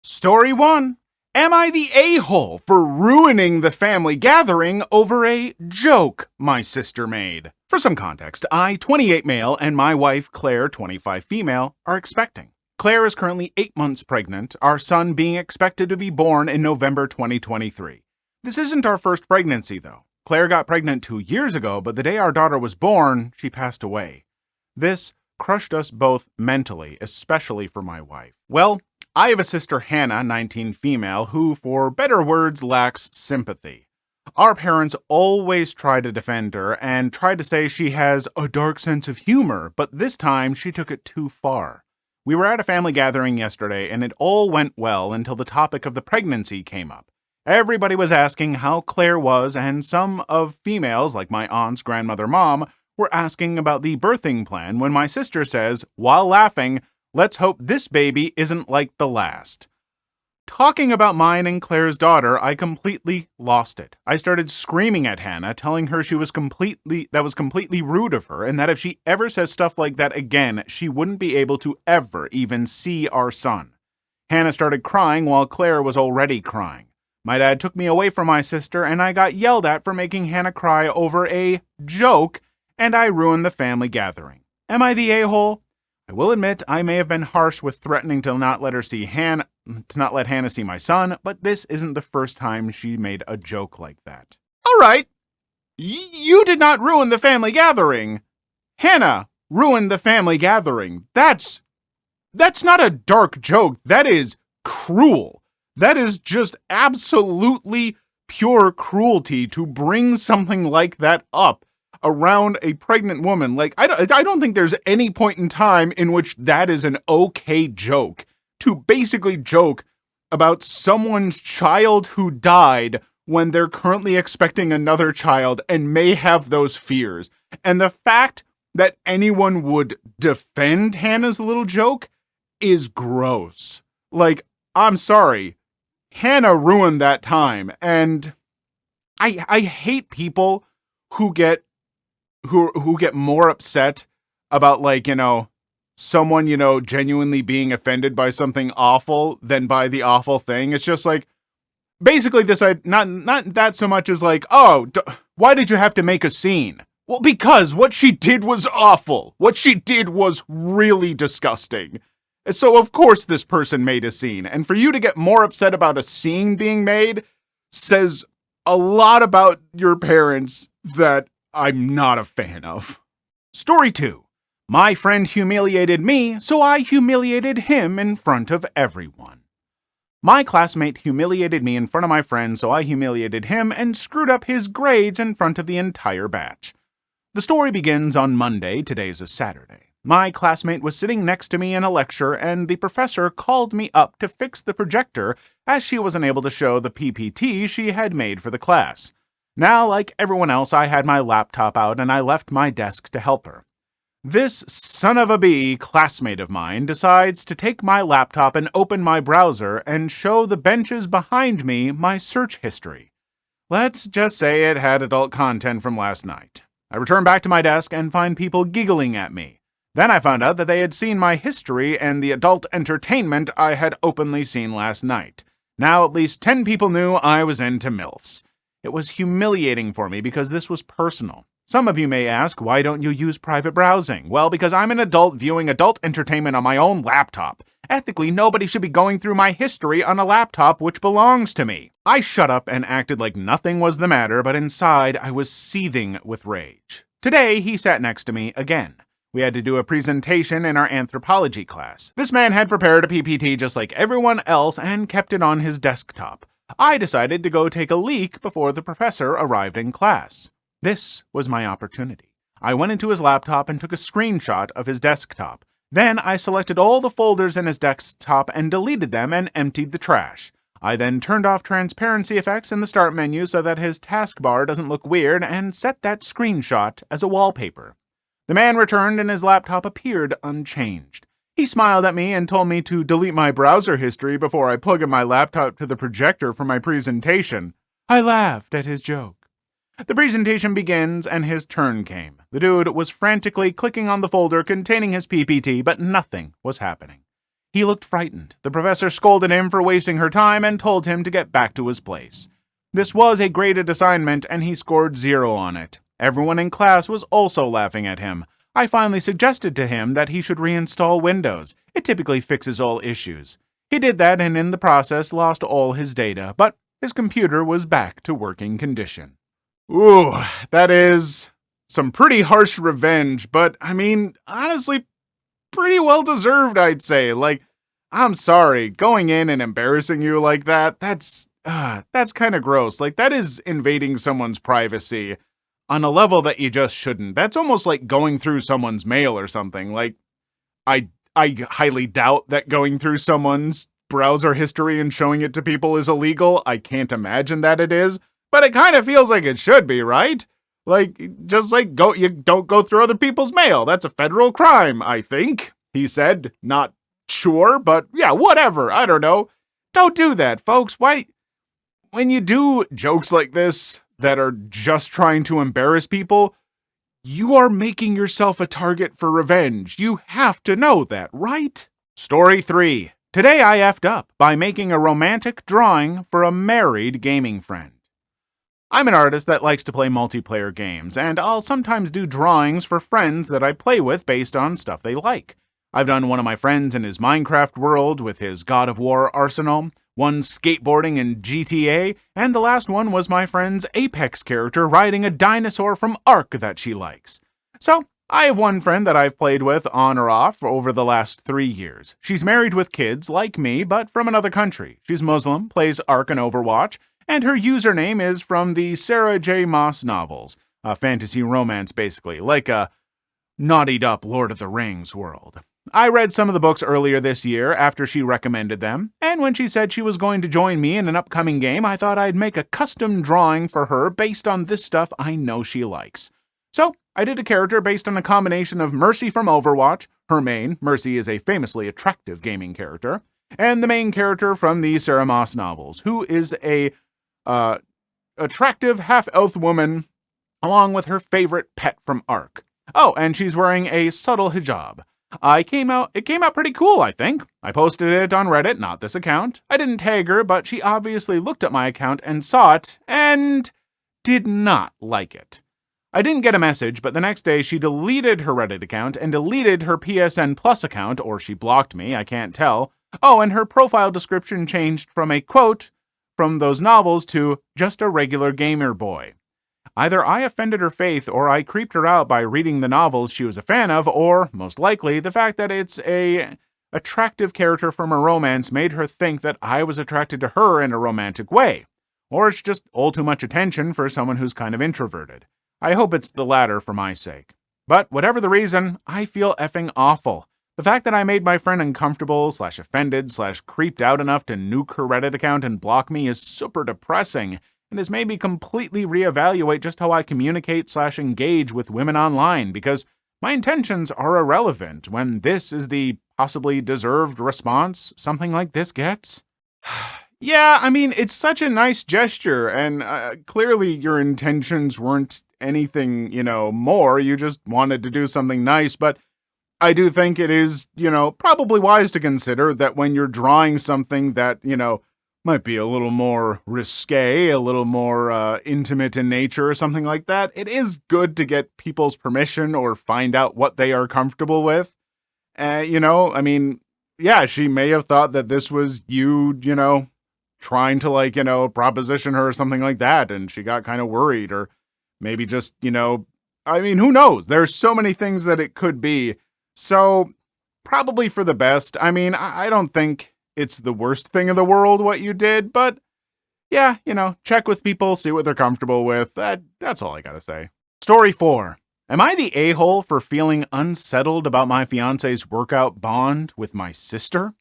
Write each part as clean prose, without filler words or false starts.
Story 1. Am I the a-hole for ruining the family gathering over a joke my sister made? For some context, I, 28 male, and my wife, Claire, 25 female, are expecting. Claire is currently 8 months pregnant, our son being expected to be born in November 2023. This isn't our first pregnancy, though. Claire got pregnant 2 years ago, but the day our daughter was born, she passed away. This crushed us both mentally, especially for my wife. Well, I have a sister, Hannah, 19 female, who, for better words, lacks sympathy. Our parents always try to defend her and try to say she has a dark sense of humor, but this time she took it too far. We were at a family gathering yesterday, and it all went well until the topic of the pregnancy came up. Everybody was asking how Claire was, and some of females, like my aunt's grandmother mom, were asking about the birthing plan when my sister says, while laughing, "Let's hope this baby isn't like the last." Talking about mine and Claire's daughter, I completely lost it. I started screaming at Hannah, telling her that was completely rude of her, and that if she ever says stuff like that again, she wouldn't be able to ever even see our son. Hannah started crying while Claire was already crying. My dad took me away from my sister, and I got yelled at for making Hannah cry over a joke, and I ruined the family gathering. Am I the a-hole? I will admit I may have been harsh with threatening to not let Hannah see my son, but this isn't the first time she made a joke like that. All right, you did not ruin the family gathering. Hannah ruined the family gathering. That's not a dark joke. That is cruel. That is just absolutely pure cruelty to bring something like that up around a pregnant woman. Like, I don't think there's any point in time in which that is an okay joke. To basically joke about someone's child who died when they're currently expecting another child and may have those fears. And the fact that anyone would defend Hannah's little joke is gross. Like, I'm sorry. Hannah ruined that time. And I hate people who get more upset about, like, someone, genuinely being offended by something awful than by the awful thing. It's just like, basically this, not that so much as like, why did you have to make a scene? Well, because what she did was awful. What she did was really disgusting. So of course this person made a scene. And for you to get more upset about a scene being made says a lot about your parents that I'm not a fan of. Story 2. My friend humiliated me, so I humiliated him in front of everyone. My classmate humiliated me in front of my friend, so I humiliated him and screwed up his grades in front of the entire batch. The story begins on Monday. Today's a Saturday. My classmate was sitting next to me in a lecture, and the professor called me up to fix the projector as she wasn't able to show the PPT she had made for the class. Now, like everyone else, I had my laptop out and I left my desk to help her. This son of a bee classmate of mine decides to take my laptop and open my browser and show the benches behind me my search history. Let's just say it had adult content from last night. I return back to my desk and find people giggling at me. Then I found out that they had seen my history and the adult entertainment I had openly seen last night. Now at least 10 people knew I was into MILFs. It was humiliating for me because this was personal. Some of you may ask, why don't you use private browsing? Well, because I'm an adult viewing adult entertainment on my own laptop. Ethically, nobody should be going through my history on a laptop which belongs to me. I shut up and acted like nothing was the matter, but inside I was seething with rage. Today, he sat next to me again. We had to do a presentation in our anthropology class. This man had prepared a PPT just like everyone else and kept it on his desktop. I decided to go take a leak before the professor arrived in class. This was my opportunity. I went into his laptop and took a screenshot of his desktop. Then I selected all the folders in his desktop and deleted them and emptied the trash. I then turned off transparency effects in the start menu so that his taskbar doesn't look weird and set that screenshot as a wallpaper. The man returned and his laptop appeared unchanged. He smiled at me and told me to delete my browser history before I plug in my laptop to the projector for my presentation. I laughed at his joke. The presentation begins and his turn came. The dude was frantically clicking on the folder containing his PPT, but nothing was happening. He looked frightened. The professor scolded him for wasting her time and told him to get back to his place. This was a graded assignment, and he scored 0 on it. Everyone in class was also laughing at him. I finally suggested to him that he should reinstall Windows. It typically fixes all issues. He did that and in the process lost all his data, but his computer was back to working condition. Ooh, that is some pretty harsh revenge, but I mean, honestly, pretty well deserved, I'd say. Like, I'm sorry, going in and embarrassing you like that, that's kind of gross. Like, that is invading someone's privacy on a level that you just shouldn't. That's almost like going through someone's mail or something. Like, I highly doubt that going through someone's browser history and showing it to people is illegal. I can't imagine that it is, but it kind of feels like it should be, right? Like, just like you don't go through other people's mail. That's a federal crime, I think, he said. Not sure, but yeah, whatever. I don't know. Don't do that, folks. Why? When you do jokes like this that are just trying to embarrass people, you are making yourself a target for revenge. You have to know that, right? Story 3. Today I effed up by making a romantic drawing for a married gaming friend. I'm an artist that likes to play multiplayer games, and I'll sometimes do drawings for friends that I play with based on stuff they like. I've done one of my friends in his Minecraft world with his God of War arsenal, one skateboarding in GTA, and the last one was my friend's Apex character riding a dinosaur from Ark that she likes. So, I have one friend that I've played with on or off over the last 3 years. She's married with kids, like me, but from another country. She's Muslim, plays Ark and Overwatch, and her username is from the Sarah J. Maas novels, a fantasy romance basically, like a naughtied up Lord of the Rings world. I read some of the books earlier this year after she recommended them, and when she said she was going to join me in an upcoming game, I thought I'd make a custom drawing for her based on this stuff I know she likes. So, I did a character based on a combination of Mercy from Overwatch, her main, Mercy is a famously attractive gaming character, and the main character from the Sarah Maas novels, who is a attractive half-elf woman, along with her favorite pet from Ark. Oh, and she's wearing a subtle hijab. It came out pretty cool, I think. I posted it on Reddit, not this account. I didn't tag her, but she obviously looked at my account and saw it, and did not like it. I didn't get a message, but the next day she deleted her Reddit account and deleted her PSN Plus account, or she blocked me, I can't tell. Oh, and her profile description changed from a quote from those novels to just a regular gamer boy. Either I offended her faith or I creeped her out by reading the novels she was a fan of, or, most likely, the fact that it's a attractive character from a romance made her think that I was attracted to her in a romantic way. Or it's just all too much attention for someone who's kind of introverted. I hope it's the latter for my sake. But whatever the reason, I feel effing awful. The fact that I made my friend uncomfortable, /offended, /creeped out enough to nuke her Reddit account and block me is super depressing, and has made me completely reevaluate just how I communicate /engage with women online, because my intentions are irrelevant when this is the possibly deserved response something like this gets. Yeah, I mean, it's such a nice gesture, and clearly your intentions weren't anything, more. You just wanted to do something nice, but I do think it is, probably wise to consider that when you're drawing something that, might be a little more risque, a little more intimate in nature or something like that, it is good to get people's permission or find out what they are comfortable with. I mean, yeah, she may have thought that this was you, trying to proposition her or something like that, and she got kind of worried, or maybe just, I mean, who knows? There's so many things that it could be. So, probably for the best. I mean, I don't think it's the worst thing in the world what you did, but yeah, check with people, see what they're comfortable with. That's all I gotta say. Story 4. Am I the a-hole for feeling unsettled about my fiance's workout bond with my sister?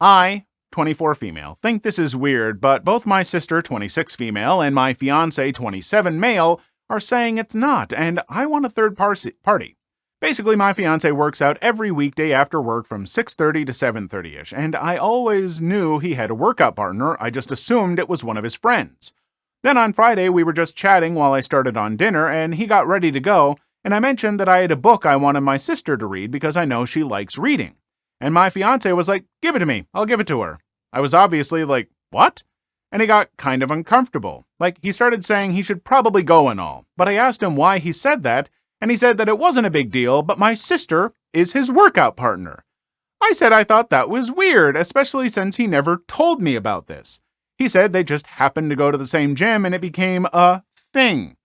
I, 24 female, think this is weird, but both my sister, 26 female, and my fiance, 27 male, are saying it's not, and I want a third party. Basically, my fiancé works out every weekday after work from 6:30 to 7:30ish, and I always knew he had a workout partner. I just assumed it was one of his friends. Then on Friday, we were just chatting while I started on dinner, and he got ready to go, and I mentioned that I had a book I wanted my sister to read because I know she likes reading. And my fiance was like, give it to me. I'll give it to her. I was obviously like, what? And he got kind of uncomfortable. Like, he started saying he should probably go and all. But I asked him why he said that, and he said that it wasn't a big deal, but my sister is his workout partner. I said I thought that was weird, especially since he never told me about this. He said they just happened to go to the same gym and it became a thing.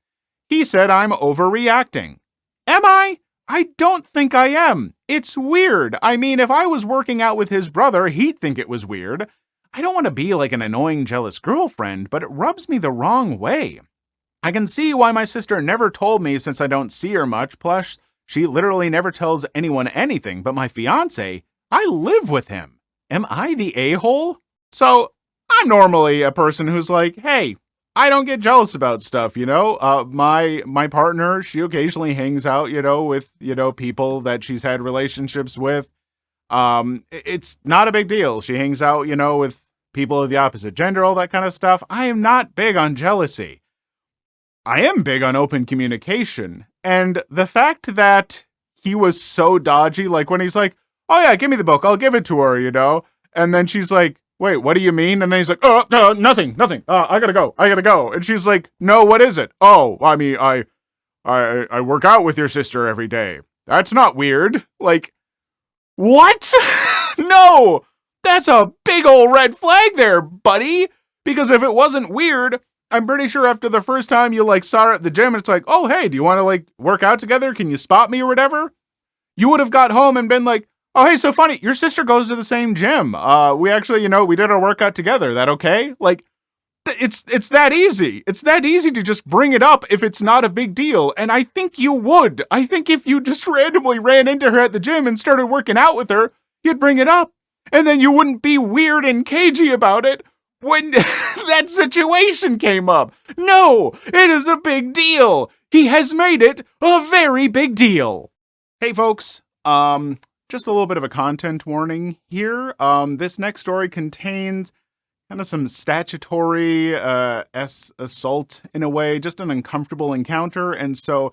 He said I'm overreacting. Am I? I don't think I am. It's weird. I mean, if I was working out with his brother, he'd think it was weird. I don't want to be like an annoying, jealous girlfriend, but it rubs me the wrong way. I can see why my sister never told me since I don't see her much, plus she literally never tells anyone anything, but my fiance, I live with him. Am I the a-hole? So, I'm normally a person who's like, hey, I don't get jealous about stuff, you know? My partner, she occasionally hangs out, with, people that she's had relationships with. It's not a big deal. She hangs out, with people of the opposite gender, all that kind of stuff. I am not big on jealousy. I am big on open communication. And the fact that he was so dodgy, like when he's like, oh yeah, give me the book, I'll give it to her, And then she's like, wait, what do you mean? And then he's like, oh, no, nothing. I gotta go. And she's like, no, what is it? Oh, I mean, I work out with your sister every day. That's not weird. Like, what? No, that's a big old red flag there, buddy. Because if it wasn't weird, I'm pretty sure after the first time you saw her at the gym, it's like, oh, hey, do you want to work out together? Can you spot me or whatever? You would have got home and been like, oh, hey, so funny. Your sister goes to the same gym. We actually, we did our workout together. That okay? It's that easy. It's that easy to just bring it up if it's not a big deal. And I think you would. I think if you just randomly ran into her at the gym and started working out with her, you'd bring it up. And then you wouldn't be weird and cagey about it when that situation came up. No, it is a big deal. He has made it a very big deal. Hey, folks. Just a little bit of a content warning here. This next story contains kind of some statutory assault in a way, just an uncomfortable encounter. And so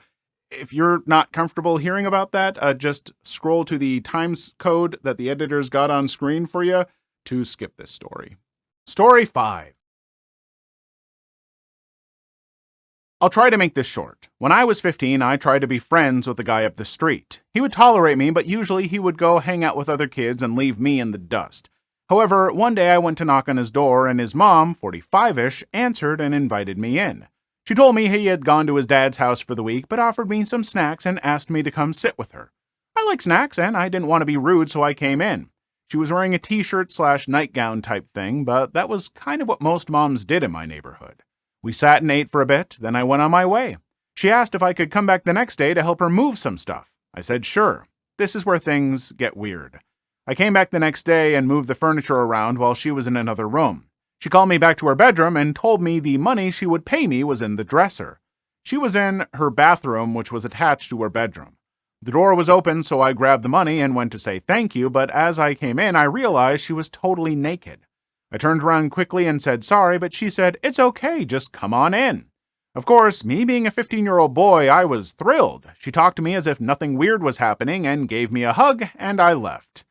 if you're not comfortable hearing about that, just scroll to the times code that the editors got on screen for you to skip this story. Story 5. I'll try to make this short. When I was 15, I tried to be friends with the guy up the street. He would tolerate me, but usually he would go hang out with other kids and leave me in the dust. However, one day I went to knock on his door and his mom, 45-ish, answered and invited me in. She told me he had gone to his dad's house for the week, but offered me some snacks and asked me to come sit with her. I like snacks and I didn't want to be rude, so I came in. She was wearing a t-shirt/nightgown type thing, but that was kind of what most moms did in my neighborhood. We sat and ate for a bit, then I went on my way. She asked if I could come back the next day to help her move some stuff. I said sure. This is where things get weird. I came back the next day and moved the furniture around while she was in another room. She called me back to her bedroom and told me the money she would pay me was in the dresser. She was in her bathroom, which was attached to her bedroom. The door was open, so I grabbed the money and went to say thank you, but as I came in, I realized she was totally naked. I turned around quickly and said sorry, but she said, it's okay, just come on in. Of course, me being a 15-year-old boy, I was thrilled. She talked to me as if nothing weird was happening and gave me a hug, and I left.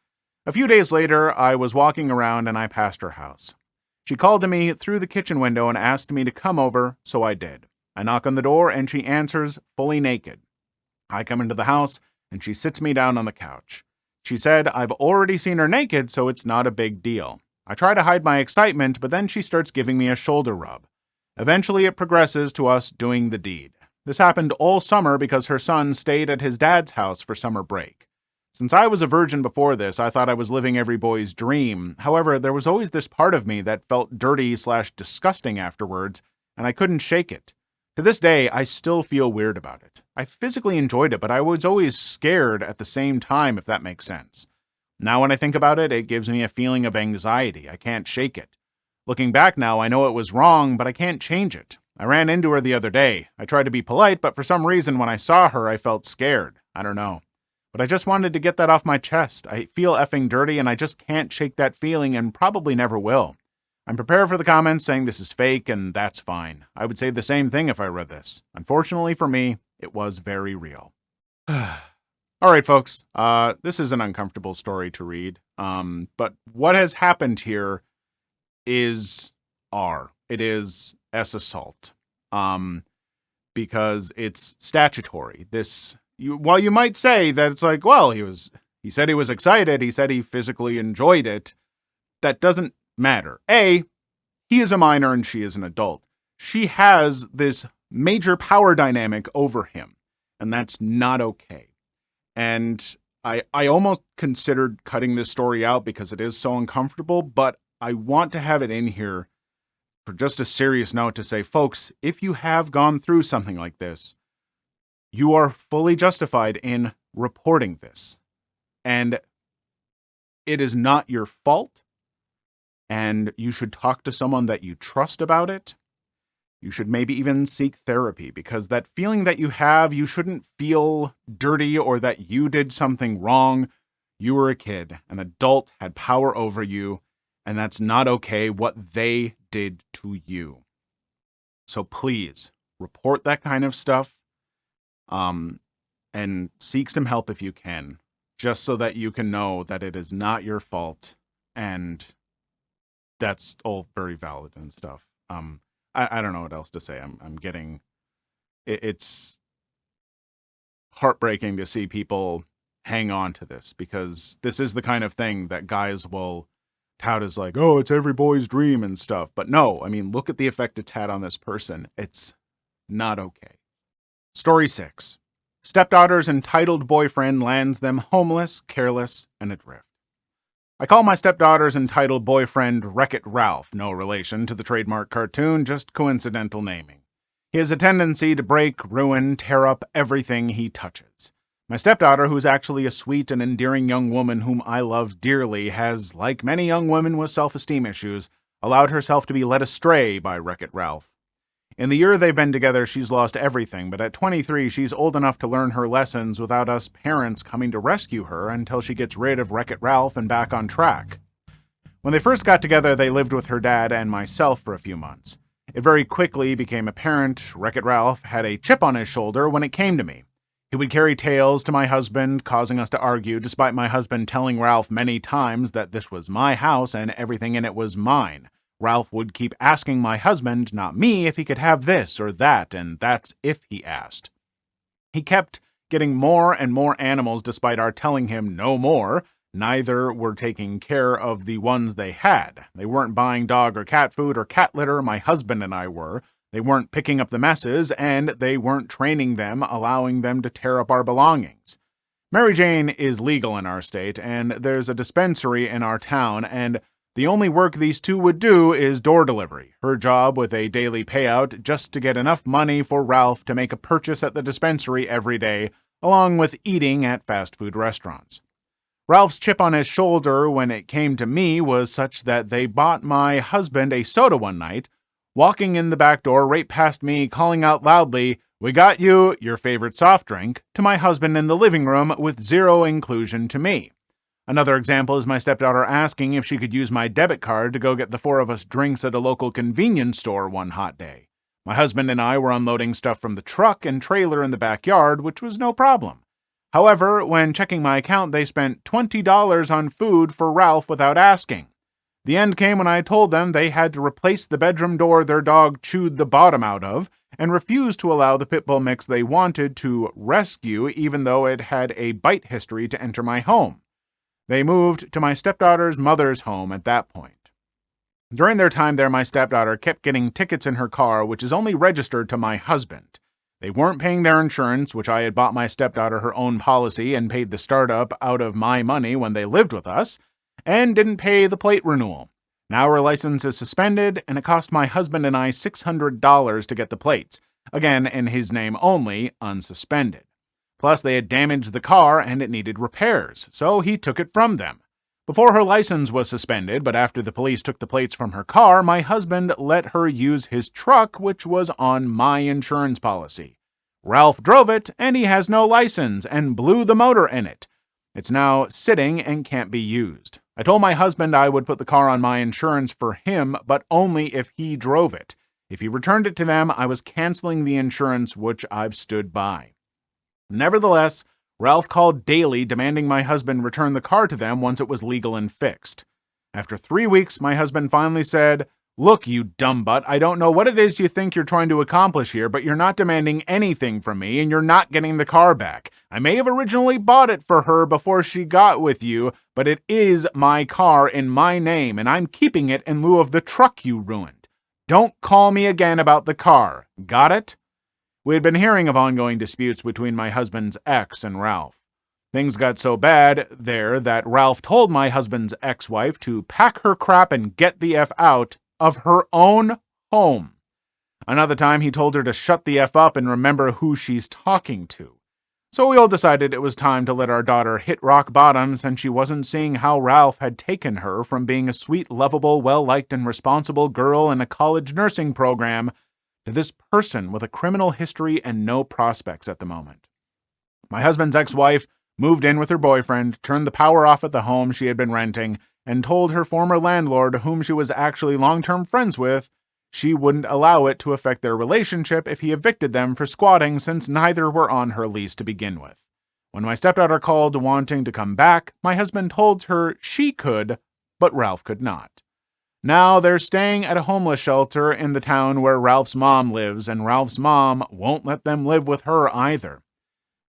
A few days later, I was walking around and I passed her house. She called to me through the kitchen window and asked me to come over, so I did. I knock on the door and she answers, fully naked. I come into the house and she sits me down on the couch. She said, I've already seen her naked, so it's not a big deal. I try to hide my excitement, but then she starts giving me a shoulder rub. Eventually, it progresses to us doing the deed. This happened all summer because her son stayed at his dad's house for summer break. Since I was a virgin before this, I thought I was living every boy's dream. However, there was always this part of me that felt dirty/disgusting afterwards, and I couldn't shake it. To this day, I still feel weird about it. I physically enjoyed it, but I was always scared at the same time, if that makes sense. Now when I think about it, it gives me a feeling of anxiety. I can't shake it. Looking back now, I know it was wrong, but I can't change it. I ran into her the other day. I tried to be polite, but for some reason when I saw her, I felt scared. I don't know. But I just wanted to get that off my chest. I feel effing dirty, and I just can't shake that feeling and probably never will. I'm prepared for the comments saying this is fake, and that's fine. I would say the same thing if I read this. Unfortunately for me, it was very real. All right, folks. This is an uncomfortable story to read. But what has happened here is R. It is S assault. Because it's statutory. While you might say that it's like, well, he said he was excited, he said he physically enjoyed it, that doesn't matter. A, he is a minor and she is an adult. She has this major power dynamic over him, and that's not okay. And I almost considered cutting this story out because it is so uncomfortable, but I want to have it in here for just a serious note to say, folks, if you have gone through something like this, you are fully justified in reporting this. And it is not your fault. And you should talk to someone that you trust about it. You should maybe even seek therapy, because that feeling that you have, you shouldn't feel dirty or that you did something wrong. You were a kid. An adult had power over you, and that's not okay what they did to you. So please report that kind of stuff, and seek some help if you can, just so that you can know that it is not your fault, and that's all very valid and stuff. I don't know what else to say. I'm getting, it's heartbreaking to see people hang on to this, because this is the kind of thing that guys will tout as like, oh, it's every boy's dream and stuff. But no, I mean, look at the effect it's had on this person. It's not okay. Story 6. Stepdaughter's entitled boyfriend lands them homeless, careless, and adrift. I call my stepdaughter's entitled boyfriend Wreck-It Ralph, no relation to the trademark cartoon, just coincidental naming. He has a tendency to break, ruin, tear up everything he touches. My stepdaughter, who's actually a sweet and endearing young woman whom I love dearly, has, like many young women with self-esteem issues, allowed herself to be led astray by Wreck-It Ralph. In the year they've been together, she's lost everything, but at 23, she's old enough to learn her lessons without us parents coming to rescue her until she gets rid of Wreck-It Ralph and back on track. When they first got together, they lived with her dad and myself for a few months. It very quickly became apparent Wreck-It Ralph had a chip on his shoulder when it came to me. He would carry tales to my husband, causing us to argue, despite my husband telling Ralph many times that this was my house and everything in it was mine. Ralph would keep asking my husband, not me, if he could have this or that, and that's if he asked. He kept getting more and more animals despite our telling him no more. Neither were taking care of the ones they had. They weren't buying dog or cat food or cat litter, my husband and I were. They weren't picking up the messes, and they weren't training them, allowing them to tear up our belongings. Mary Jane is legal in our state, and there's a dispensary in our town, and the only work these two would do is door delivery, her job with a daily payout just to get enough money for Ralph to make a purchase at the dispensary every day, along with eating at fast food restaurants. Ralph's chip on his shoulder when it came to me was such that they bought my husband a soda one night, walking in the back door right past me, calling out loudly, "We got you, your favorite soft drink," to my husband in the living room with zero inclusion to me. Another example is my stepdaughter asking if she could use my debit card to go get the four of us drinks at a local convenience store one hot day. My husband and I were unloading stuff from the truck and trailer in the backyard, which was no problem. However, when checking my account, they spent $20 on food for Ralph without asking. The end came when I told them they had to replace the bedroom door their dog chewed the bottom out of, and refused to allow the pit bull mix they wanted to rescue even though it had a bite history to enter my home. They moved to my stepdaughter's mother's home at that point. During their time there, my stepdaughter kept getting tickets in her car, which is only registered to my husband. They weren't paying their insurance, which I had bought my stepdaughter her own policy and paid the startup out of my money when they lived with us, and didn't pay the plate renewal. Now her license is suspended, and it cost my husband and I $600 to get the plates, again in his name only, unsuspended. Plus, they had damaged the car and it needed repairs, so he took it from them. Before her license was suspended, but after the police took the plates from her car, my husband let her use his truck, which was on my insurance policy. Ralph drove it, and he has no license, and blew the motor in it. It's now sitting and can't be used. I told my husband I would put the car on my insurance for him, but only if he drove it. If he returned it to them, I was canceling the insurance, which I've stood by. Nevertheless, Ralph called daily, demanding my husband return the car to them once it was legal and fixed. After 3 weeks, my husband finally said, "Look, you dumb butt, I don't know what it is you think you're trying to accomplish here, but you're not demanding anything from me, and you're not getting the car back. I may have originally bought it for her before she got with you, but it is my car in my name, and I'm keeping it in lieu of the truck you ruined. Don't call me again about the car. Got it?" We had been hearing of ongoing disputes between my husband's ex and Ralph. Things got so bad there that Ralph told my husband's ex-wife to pack her crap and get the F out of her own home. Another time, he told her to shut the F up and remember who she's talking to. So we all decided it was time to let our daughter hit rock bottom since she wasn't seeing how Ralph had taken her from being a sweet, lovable, well-liked, and responsible girl in a college nursing program to this person with a criminal history and no prospects at the moment. My husband's ex-wife moved in with her boyfriend, turned the power off at the home she had been renting, and told her former landlord, whom she was actually long-term friends with, she wouldn't allow it to affect their relationship if he evicted them for squatting since neither were on her lease to begin with. When my stepdaughter called wanting to come back, my husband told her she could, but Ralph could not. Now they're staying at a homeless shelter in the town where Ralph's mom lives, and Ralph's mom won't let them live with her either.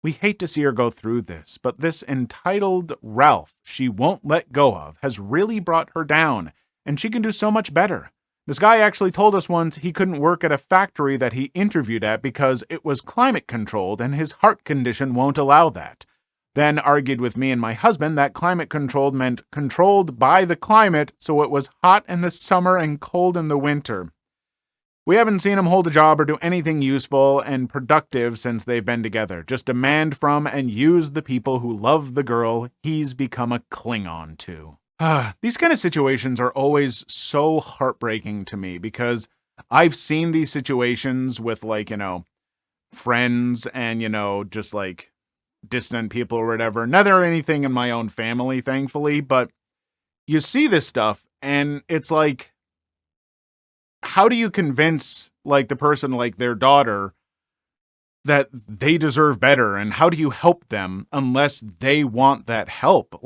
We hate to see her go through this, but this entitled Ralph she won't let go of has really brought her down, and she can do so much better. This guy actually told us once he couldn't work at a factory that he interviewed at because it was climate controlled and his heart condition won't allow that. Then argued with me and my husband that climate controlled meant controlled by the climate, so it was hot in the summer and cold in the winter. We haven't seen him hold a job or do anything useful and productive since they've been together. Just demand from and use the people who love the girl he's become a Klingon to. These kind of situations are always so heartbreaking to me because I've seen these situations with friends and, just distant people or whatever. Never anything in my own family, thankfully, but you see this stuff and it's like, how do you convince the person, their daughter, that they deserve better? And how do you help them unless they want that help?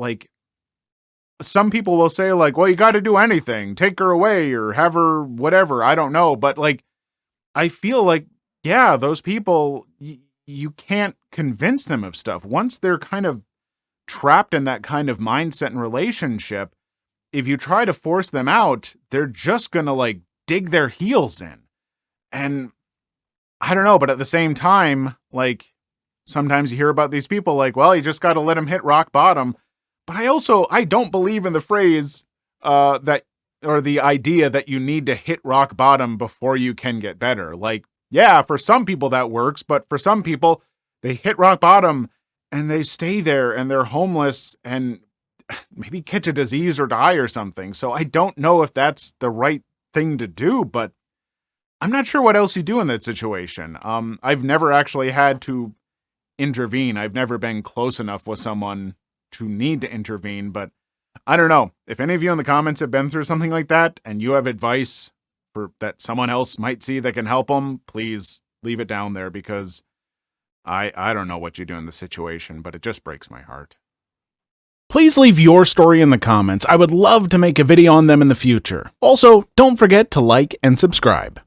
Some people will say well, you got to do anything, take her away or have her whatever. I don't know. But I feel yeah, those people, you can't convince them of stuff. Once they're kind of trapped in that kind of mindset and relationship, if you try to force them out, they're just going to dig their heels in. And I don't know, but at the same time, sometimes you hear about these people well, you just got to let them hit rock bottom. But I don't believe in the phrase that, or the idea that you need to hit rock bottom before you can get better. Yeah, for some people that works, but for some people, they hit rock bottom and they stay there and they're homeless and maybe catch a disease or die or something. So I don't know if that's the right thing to do, but I'm not sure what else you do in that situation. I've never actually had to intervene. I've never been close enough with someone to need to intervene, but I don't know. If any of you in the comments have been through something like that and you have advice that someone else might see that can help them, please leave it down there because I don't know what you do in the situation, but it just breaks my heart. Please leave your story in the comments. I would love to make a video on them in the future. Also, don't forget to like and subscribe.